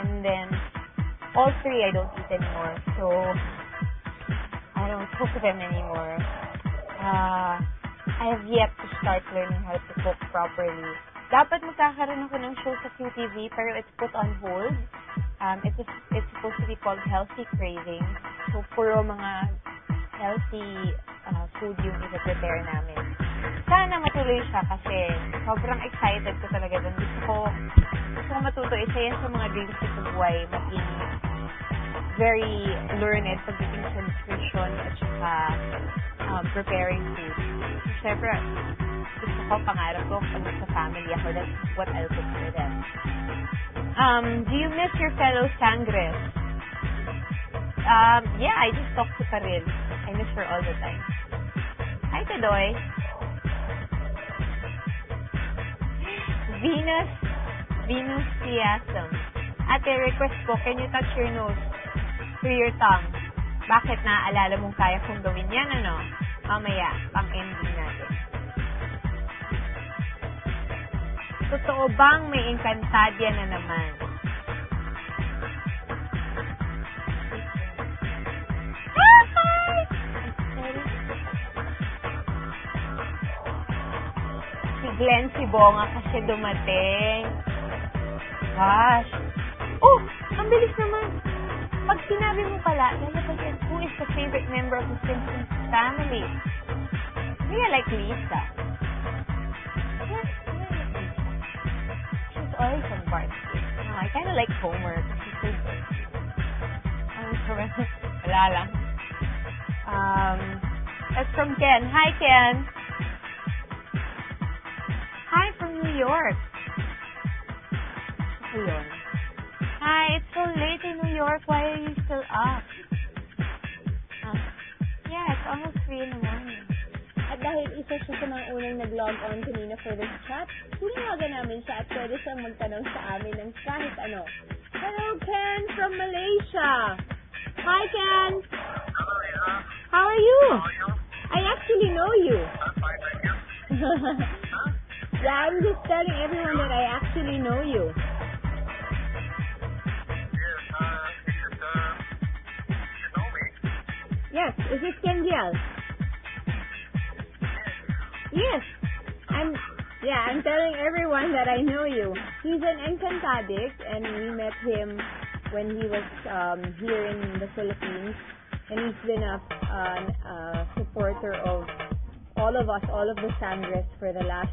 and then all three I don't eat anymore. So, I don't cook them anymore. I have yet to start learning how to cook properly. Dapat magkakaroon ako ng show sa QTV, pero it's put on hold. It's supposed to be called Healthy Craving. So, puro mga healthy food yung i-prepare namin. Sana matuloy siya kasi sobrang excited ko talaga doon. Gusto ko matuto. Isa yan sa mga dreams ko sa buhay. Maging very learned pagdating sa nutrition at saka preparing food. Siyempre, gusto ko, pangarap ko, pag sa family ako, that's what I'll cook for them. Do you miss your fellow Sangres? Yeah, I just talked to Karil. I miss her all the time. Hi, Tadoy. Venusiasm. Ate, request ko, can you touch your nose through your tongue? Bakit naaalala mong kaya kong gawin yan, ano? Mamaya, pang-ending natin. Totoo bang may Encantadia na naman? Si Glenn Sibonga kasi dumating. Gosh. Oh, ang bilis naman. Pag sinabi mo pala, lalabas who is the favorite member of the Simpsons family? Maybe I like Lisa. Yes, I like Lisa. She's always on Bart. No, I kind of like Homer kasi he's so good. Wala lang. That's from Ken. Hi, Ken. Hi from New York. Ayun. Hi, it's so late in New York. Why are you still up? Yeah, it's almost 3 in the morning. At dahil isa siya sa mga unang nag-log on kanina for this chat, tinawagan namin siya at pwede siyang magtanong sa amin ng kahit ano. Hello, Ken from Malaysia. Hi, Ken. Hello, Ina. How are you? How are you? I actually know you. I'm fine, thank you. Yeah, I'm just telling everyone that I actually know you. Yes, Yes, is it Ken Diaz? Yes. I'm telling everyone that I know you. He's an Encantadic, and we met him when he was here in the Philippines, and he's been a supporter of all of us, all of the Sangres for the last...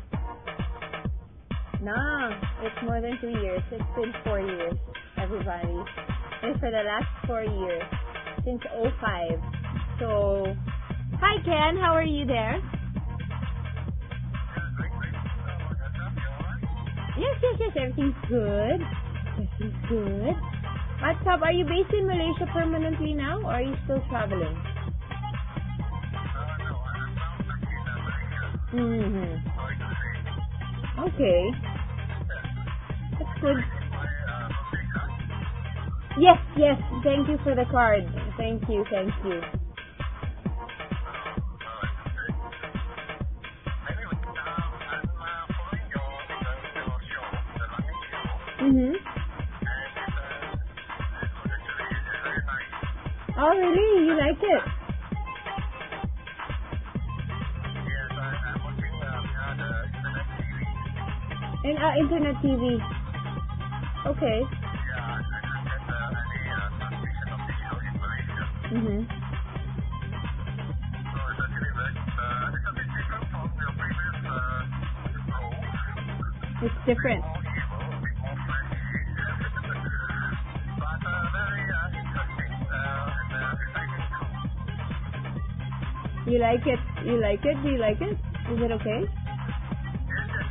it's more than 2 years. It's been 4 years, everybody. And for the last 4 years, since 2005. So, hi Ken, how are you there? Yes, everything's good. Everything's good. What's up? Are you based in Malaysia permanently now, or are you still traveling? Okay. That's good. Yes. Thank you for the card. Thank you. Oh, really? You like it? yes, I'm watching the And internet TV. internet TV. Okay. Yeah, I didn't get any transmission of the show in Malaysia. So it's actually very, it's a bit different from your previous show. It's different. More evil, a bit more flashy. But very interesting and exciting too. You like it? Do you like it? Is it okay? Yes,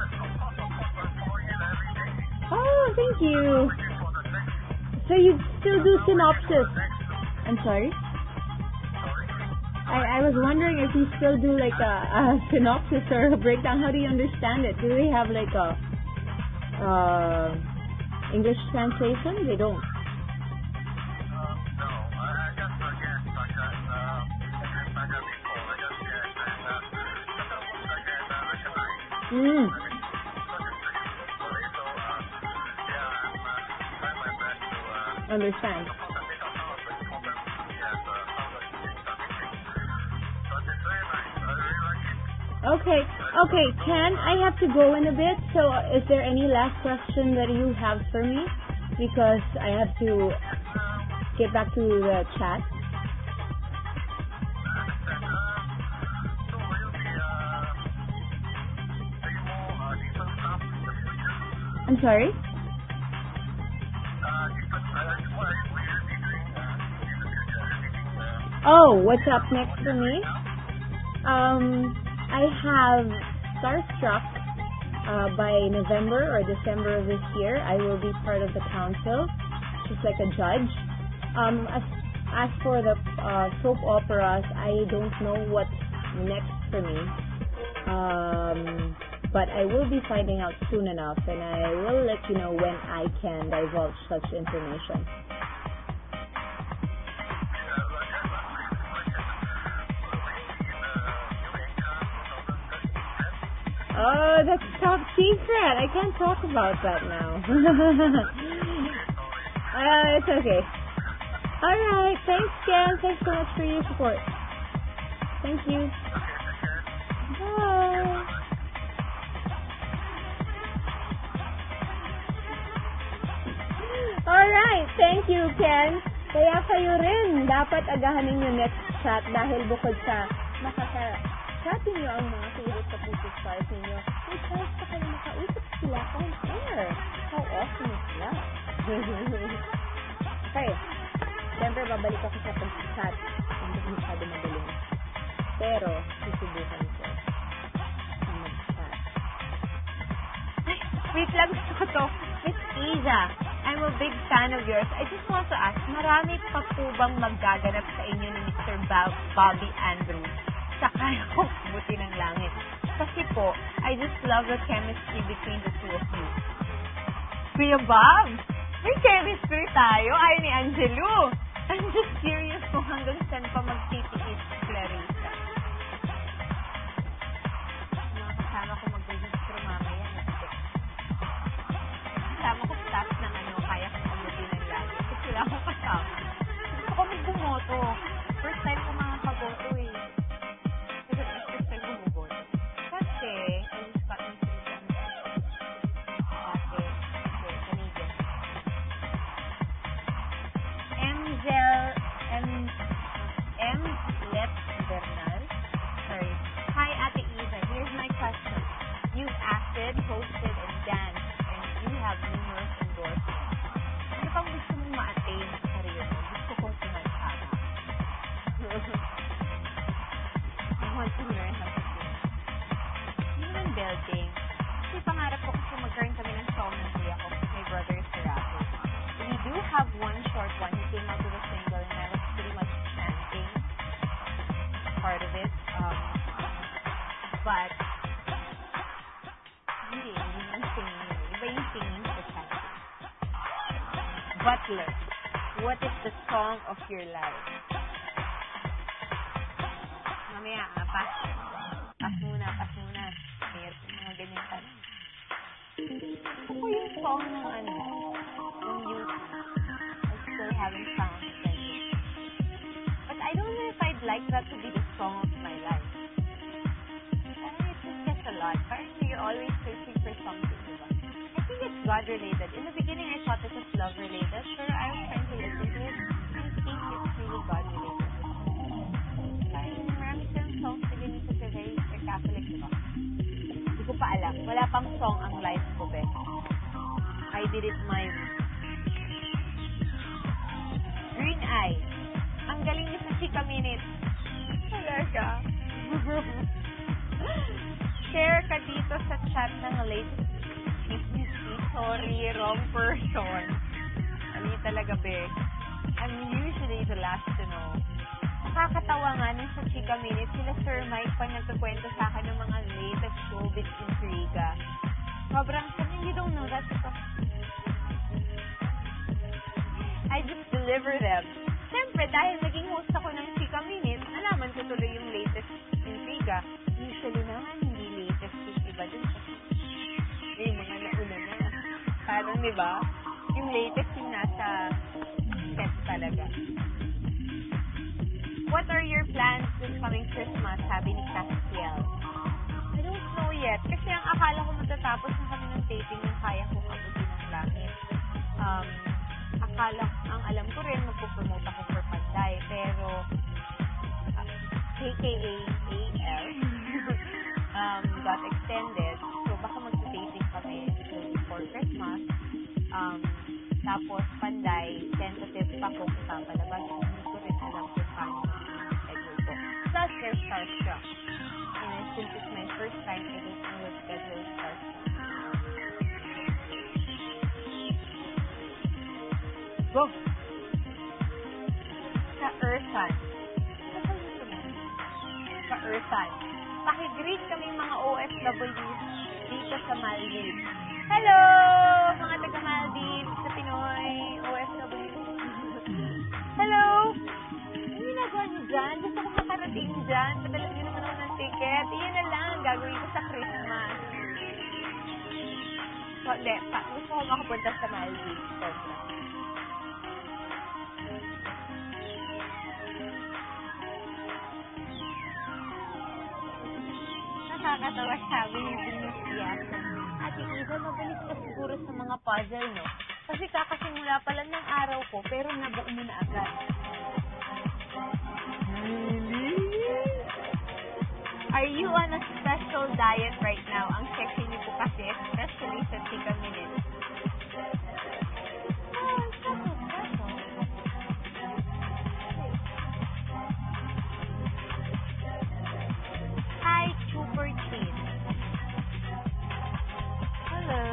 of course, I'm following it every day. Oh, thank you. Waiting for the next. So you still do synopsis? Next. I'm sorry? Sorry? I was wondering if you still do like a synopsis or a breakdown. How do you understand it? Do they have like a English translation? They don't. No, I just guess like I got before, I just guess and sometimes I get recognize. Mm. So yeah, I'm trying my best understand. Okay, Ken, I have to go in a bit, so is there any last question that you have for me? Because I have to get back to the chat. I'm sorry? Oh, what's up next for me? I have Starstruck by November or December of this year. I will be part of the council, just like a judge. As for the soap operas, I don't know what's next for me. But I will be finding out soon enough, and I will let you know when I can divulge such information. Oh, that's top secret. I can't talk about that now. It's okay. Alright, thanks, Ken. Thanks so much for your support. Thank you. Bye. Alright, thank you, Ken. Kaya kayo rin, dapat agahanin yung next chat dahil bukod sa makaka-chatting nyo ang mga favorite Kapuso stars ninyo, may chance pa kayo makausap sila on air. How awesome is that? Okay. Siyempre, babalik ako sa pag-chat. Hindi ko masyado madaling. Pero, susubukan ko na mag-chat. Ay, wait lang ko to. Miss Iza, I'm a big fan of yours. I just want to ask, marami pa po bang maggaganap sa inyo ni Mr. Bobby Andrews sa Kayong Buti ng Langit? Kasi po, I just love the chemistry between the two of you. Kuya Bob, may chemistry tayo. Ay ni Angelo. I'm just curious kung hanggang saan pa magtitiis si Clarissa. Mga kasama ko mag-registro mamaya. Kasama ko staff ng kaya kong mabuti ng lagi. Kasi wala akong kasama. Gusto ko mag-bumoto. First time ko makakaboto eh. Kasi first time ko bumoto. Kasi, I just got my citizen. Canadian. M. Let Bernal. Sorry. Hi, Ate Iza. Here's my question. You've acted, hosted, and danced, and you have numerous endorsements. Ano pang gusto mong ma-attain sa career mo? Gusto kong kumantama. I want to learn how to sing. Hindi naman belting. Kasi pangarap ko kasi magkaroon kami ng song ng kuya ko. My brother is a rapper. We do have one short one. He came out with a single and I was pretty much chanting part of it. But hindi naman singing yun. Iba yung singing sa chanting. Butler, what is the song of your life? Mamaya, pass muna. Mayroon mga ganyan tanong. Ano po yung song ng ng youth? I still haven't found it. But I don't know if I'd like that to be the song of my life. I mean, it just gets a lot. Apparently, you're always searching for something, diba? I think it's God-related. In the beginning, I thought it was love-related. Pero I was trying to listen to it. I think it's really God-related. Parang marami silang songs na ganyan sa very Catholic, diba? Hindi ko pa alam. Wala pang song ang life ko, be. I did it my way. Green Eye. Ang galing niya sa Chika Minute. Talaga. Share ka dito sa chat ng latest sorry, wrong person. Ano talaga, be? I'm usually the last to know. Nakakatawa nga nung sa Chika Minute, sila Sir Mike pa nagkakwento sa akin ng mga latest showbiz intriga. Sobrang you don't know that stuff. I just deliver them. Siyempre, dahil naging host ako ng Chika Minute, alaman ko tuloy yung latest intriga. Usually naman, hindi latest yung iba dun. Yung mga nauna na. Parang, di ba? Yung latest yung nasa tickets talaga. What are your plans this coming Christmas? Sabi ni Castiel. I don't know yet. Kasi ang akala ko matatapos na kami ng taping ng Kaya Kong Abutin ng Langit. Ang alam ko rin, magpupromote ako for Panday. Pero, KKA AL, got extended. So, baka mag-taping kami before Christmas. Tapos, Panday, tentative pa kung ipapalabas. Hindi ko rin alam kung paano schedule ko. Plus, there's Starstruck. And since it's my first time, I don't know what schedule Starstruck. Go! Sa Ursan. Sa Ursan. Pakigreet kami mga OFWs dito sa Maldives. Hello! Mga taga Maldives sa Pinoy OFWs. Hello! Ano ginagawa niyo dyan? Gusto ko makarating dyan. Padala niyo naman ako ng ticket. Iyan na lang ang gagawin ko sa Christmas. So, gusto ko makapunta sa Maldives. Sobra. Nakakatawa sabi ni Vinicius. Ate Ida, mabilis ka siguro sa mga puzzle, no? Kasi kakasimula pa lang ng araw ko, pero nabuo mo na agad. Are you on a special diet right now? Ang sexy niyo po kasi, especially sa Chika Minutes. Hi, Super Cheese. Hello.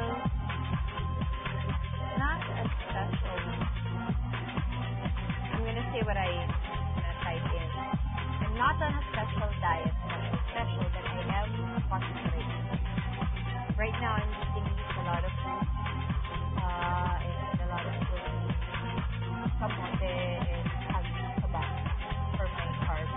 Not a special. I'm gonna say what I'm gonna type in. I'm not on a special diet, special, but I am concentrating. Right now, I'm eating a lot of food, and a lot of protein, kamote, and sabak for my carbs.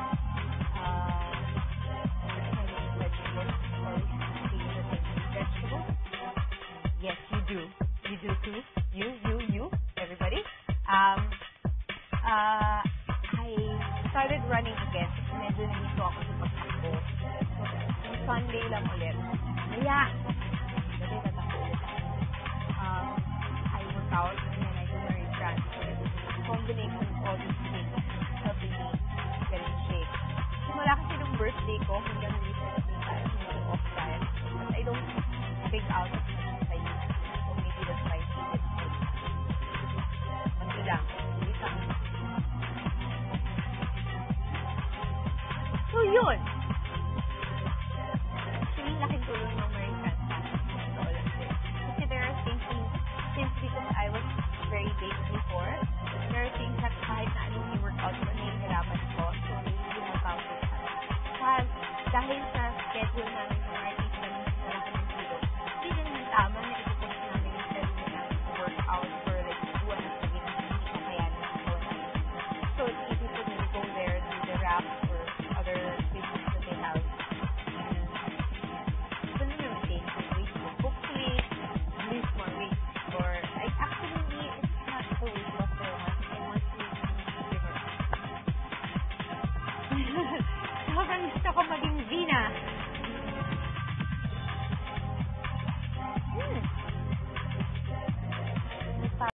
Yes, you do. You do too. You, everybody. I started running again kasi medyo nandito ako sa pagtakbo. So, yung Sunday lang ulit. Kaya, dali natakbo ulit ako. I work out and then I do my run. So, it's a combination of all these things helping me get in shape. Simula kasi nung birthday ko, hanggang recent tayo, medyo off diet. But I don't big out as much as I used to. So maybe that's why I feel it. Mandi lang. Hindi lang. So yun. Actually, laking tulong ng American sa Olympics. Kasi there are things, since because I was very big before, there are things that kahit na anong i-workout ko, nahihirapan ko. So, really help out with that. Dahil sa schedule namin ng artist